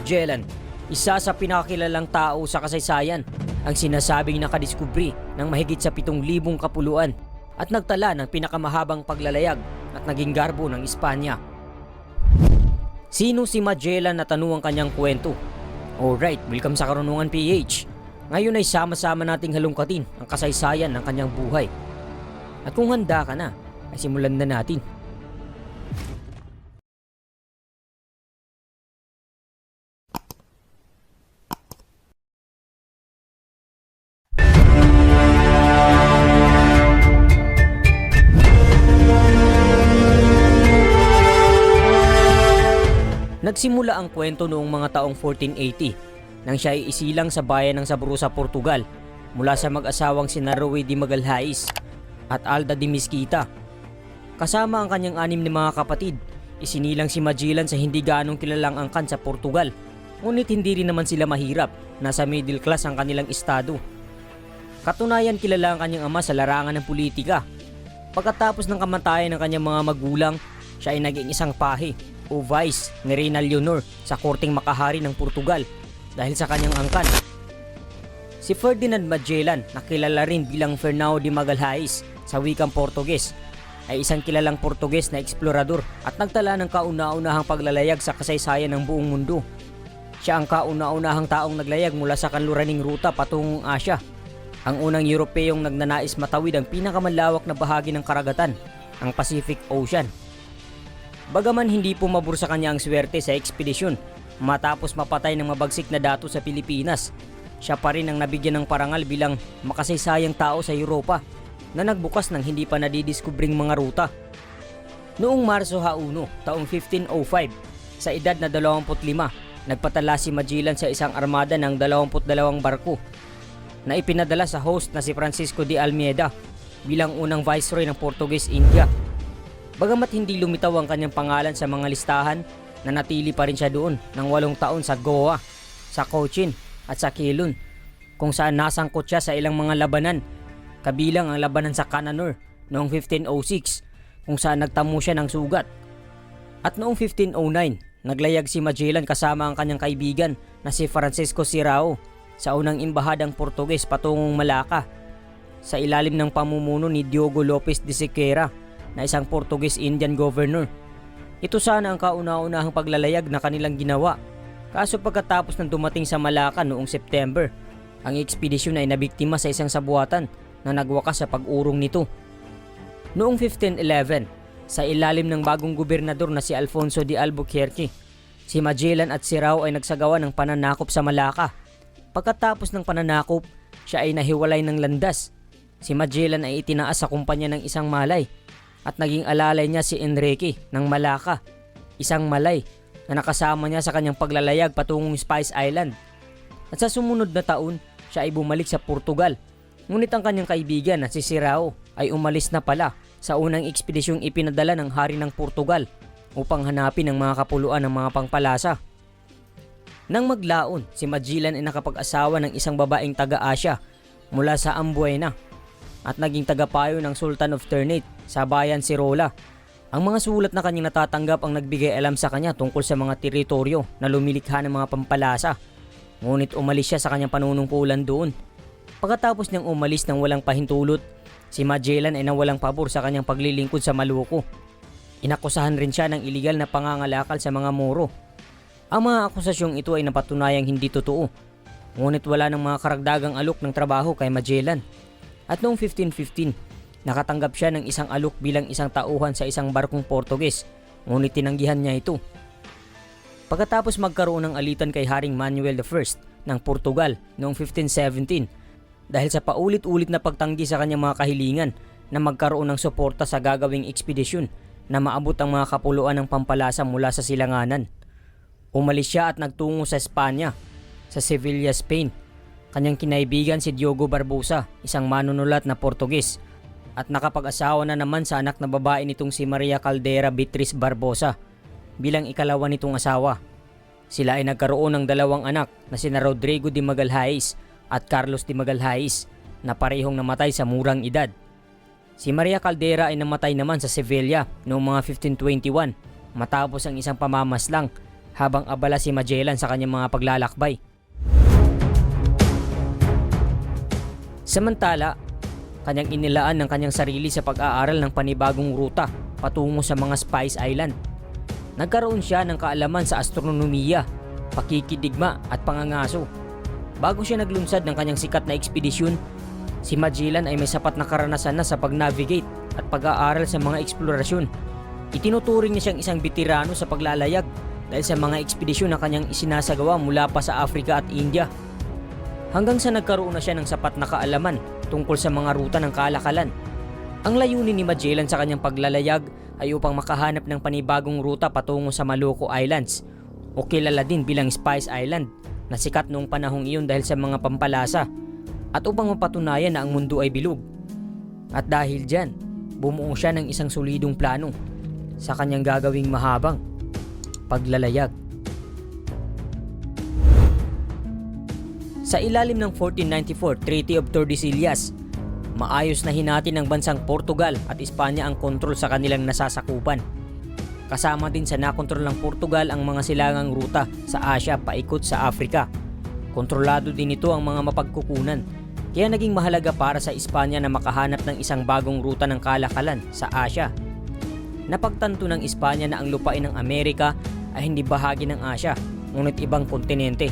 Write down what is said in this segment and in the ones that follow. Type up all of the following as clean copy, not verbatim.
Magellan, isa sa pinakakilalang tao sa kasaysayan, ang sinasabing nakadiskubri ng mahigit sa 7,000 kapuluan at nagtala ng pinakamahabang paglalayag at naging garbo ng Espanya. Sino si Magellan na tanong ang kanyang kwento? Alright, welcome sa Karunungan PH. Ngayon ay sama-sama nating halungkatin ang kasaysayan ng kanyang buhay. At kung handa ka na, ay simulan na natin. Nagsimula ang kwento noong mga taong 1480 nang siya ay isilang sa bayan ng Sabrosa, Portugal mula sa mag-asawang sina Roe de Magalhaes at Alda de Mesquita. Kasama ang kanyang 6 na mga kapatid, isinilang si Magellan sa hindi gaanong kilalang angkan sa Portugal, ngunit hindi rin naman sila mahirap, nasa middle class ang kanilang estado. Katunayan kilala ang kanyang ama sa larangan ng politika. Pagkatapos ng kamatayan ng kanyang mga magulang, siya ay naging isang pahe o vice ni Reyna Leonor sa korteng makahari ng Portugal dahil sa kanyang angkan. Si Ferdinand Magellan, na kilala rin bilang Fernão de Magalhaes sa wikang Portuges, ay isang kilalang Portuges na eksplorador at nagtala ng kauna-unahang paglalayag sa kasaysayan ng buong mundo. Siya ang kauna-unahang taong naglayag mula sa kanluraning ruta patungong Asya, ang unang Europeyong nagnanais matawid ang pinakamalawak na bahagi ng karagatan, ang Pacific Ocean. Bagaman hindi pumabor sa kanya ang swerte sa ekspedisyon, matapos mapatay ng mabagsik na dato sa Pilipinas, siya pa rin ang nabigyan ng parangal bilang makasaysayang tao sa Europa na nagbukas ng hindi pa nadidiskubring mga ruta. Noong Marso 1, taong 1505, sa edad na 25, nagpatala si Magellan sa isang armada ng 22 barko na ipinadala sa host na si Francisco de Almeida bilang unang viceroy ng Portuguese India. Bagamat hindi lumitaw ang kanyang pangalan sa mga listahan, nanatili pa rin siya doon ng 8 taon sa Goa, sa Cochin at sa Quilon, kung saan nasangkot siya sa ilang mga labanan, kabilang ang labanan sa Cananor noong 1506 kung saan nagtamo siya ng sugat. At noong 1509, naglayag si Magellan kasama ang kanyang kaibigan na si Francisco Sirao sa unang imbahadang Portuges patungong Malacca sa ilalim ng pamumuno ni Diogo Lopes de Sequeira na isang Portuguese Indian governor. Ito sana ang kauna-unahang paglalayag na kanilang ginawa. Kaso pagkatapos ng dumating sa Malacca noong September, ang ekspedisyon ay nabiktima sa isang sabuatan na nagwakas sa pag-urong nito. Noong 1511, sa ilalim ng bagong gobernador na si Alfonso de Albuquerque, si Magellan at Sirao ay nagsagawa ng pananakop sa Malacca. Pagkatapos ng pananakop, siya ay nahiwalay ng landas. Si Magellan ay itinaas sa kumpanya ng isang Malay at naging alalay niya si Enrique ng Malacca, isang Malay na nakasama niya sa kanyang paglalayag patungong Spice Island. At sa sumunod na taon, siya ay bumalik sa Portugal. Ngunit ang kanyang kaibigan na si Sirao ay umalis na pala sa unang ekspedisyong ipinadala ng hari ng Portugal upang hanapin ang mga kapuluan ng mga pangpalasa. Nang maglaon, si Magellan ay nakapag-asawa ng isang babaeng taga-Asya mula sa Ambuena at naging tagapayo ng Sultan of Ternate sa bayan Sirola. Ang mga sulat na kanyang natatanggap ang nagbigay alam sa kanya tungkol sa mga teritoryo na lumilikha ng mga pampalasa. Ngunit umalis siya sa kanyang panunungkulan doon. Pagkatapos niyang umalis ng walang pahintulot, si Magellan ay nawalang pabor sa kanyang paglilingkod sa Maluku. Inakusahan rin siya ng iligal na pangangalakal sa mga Moro. Ang mga akusasyong ito ay napatunayang hindi totoo. Ngunit wala ng mga karagdagang alok ng trabaho kay Magellan. At noong 1515, nakatanggap siya ng isang alok bilang isang tauhan sa isang barkong Portuges, ngunit tinanggihan niya ito. Pagkatapos magkaroon ng alitan kay Haring Manuel I ng Portugal noong 1517, dahil sa paulit-ulit na pagtanggi sa kanyang mga kahilingan na magkaroon ng suporta sa gagawing ekspedisyon na maabot ang mga kapuluan ng pampalasa mula sa silanganan. Umalis siya at nagtungo sa Espanya, sa Sevilla, Spain. Kanyang kinaibigan si Diogo Barbosa, isang manunulat na Portuges, at nakapag-asawa na naman sa anak na babae nitong si Maria Caldera Beatriz Barbosa bilang ikalawa nitong asawa. Sila ay nagkaroon ng 2 anak na sina Rodrigo de Magalhaes at Carlos de Magalhaes na parehong namatay sa murang edad. Si Maria Caldera ay namatay naman sa Sevilla noong mga 1521 matapos ang isang pamamaslang habang abala si Magellan sa kanyang mga paglalakbay. Samantala, kanyang inilaan ng kanyang sarili sa pag-aaral ng panibagong ruta patungo sa mga Spice Island. Nagkaroon siya ng kaalaman sa astronomiya, pakikidigma at pangangaso. Bago siya naglunsad ng kanyang sikat na ekspedisyon, si Magellan ay may sapat na karanasan na sa pag-navigate at pag-aaral sa mga eksplorasyon. Itinuturing niya siyang isang veterano sa paglalayag dahil sa mga ekspedisyon na kanyang isinasagawa mula pa sa Africa at India. Hanggang sa nagkaroon na siya ng sapat na kaalaman tungkol sa mga ruta ng kalakalan. Ang layunin ni Magellan sa kanyang paglalayag ay upang makahanap ng panibagong ruta patungo sa Maluku Islands o kilala din bilang Spice Island na sikat noong panahong iyon dahil sa mga pampalasa at upang mapatunayan na ang mundo ay bilog. At dahil dyan, bumuo siya ng isang solidong plano sa kanyang gagawing mahabang paglalayag. Sa ilalim ng 1494 Treaty of Tordesillas, maayos na hinati ng bansang Portugal at Espanya ang kontrol sa kanilang nasasakupan. Kasama din sa nakontrol ng Portugal ang mga silangang ruta sa Asia paikot sa Africa. Kontrolado din ito ang mga mapagkukunan, kaya naging mahalaga para sa Espanya na makahanap ng isang bagong ruta ng kalakalan sa Asia. Napagtanto ng Espanya na ang lupain ng Amerika ay hindi bahagi ng Asia, ngunit ibang kontinente.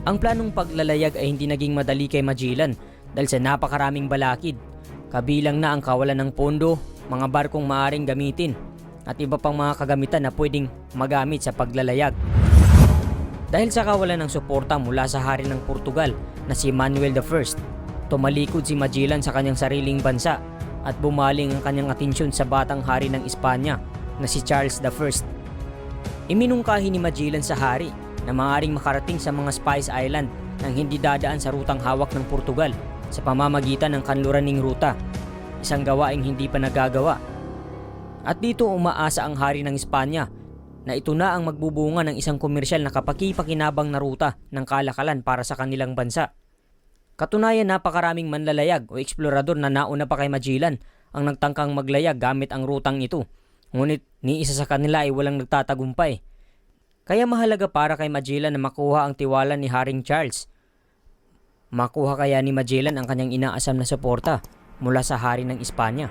Ang planong paglalayag ay hindi naging madali kay Magellan dahil sa napakaraming balakid, kabilang na ang kawalan ng pondo, mga barkong maaaring gamitin, at iba pang mga kagamitan na pwedeng magamit sa paglalayag. Dahil sa kawalan ng suporta mula sa hari ng Portugal na si Manuel I, tumalikod si Magellan sa kanyang sariling bansa at bumaling ang kanyang atensyon sa batang hari ng Espanya na si Charles I. Iminungkahi ni Magellan sa hari na maaaring makarating sa mga Spice Island nang hindi dadaan sa rutang hawak ng Portugal sa pamamagitan ng kanluraning ruta, isang gawaing hindi pa nagagawa. At dito umaasa ang hari ng Espanya na ito na ang magbubunga ng isang komersyal na kapaki-pakinabang na ruta ng kalakalan para sa kanilang bansa. Katunayan, napakaraming manlalayag o eksplorador na nauna pa kay Magellan ang nagtangkang maglayag gamit ang rutang ito, ngunit ni isa sa kanila ay walang nagtatagumpay. Kaya mahalaga para kay Magellan na makuha ang tiwala ni Haring Charles. Makuha kaya ni Magellan ang kanyang inaasam na suporta mula sa hari ng Espanya.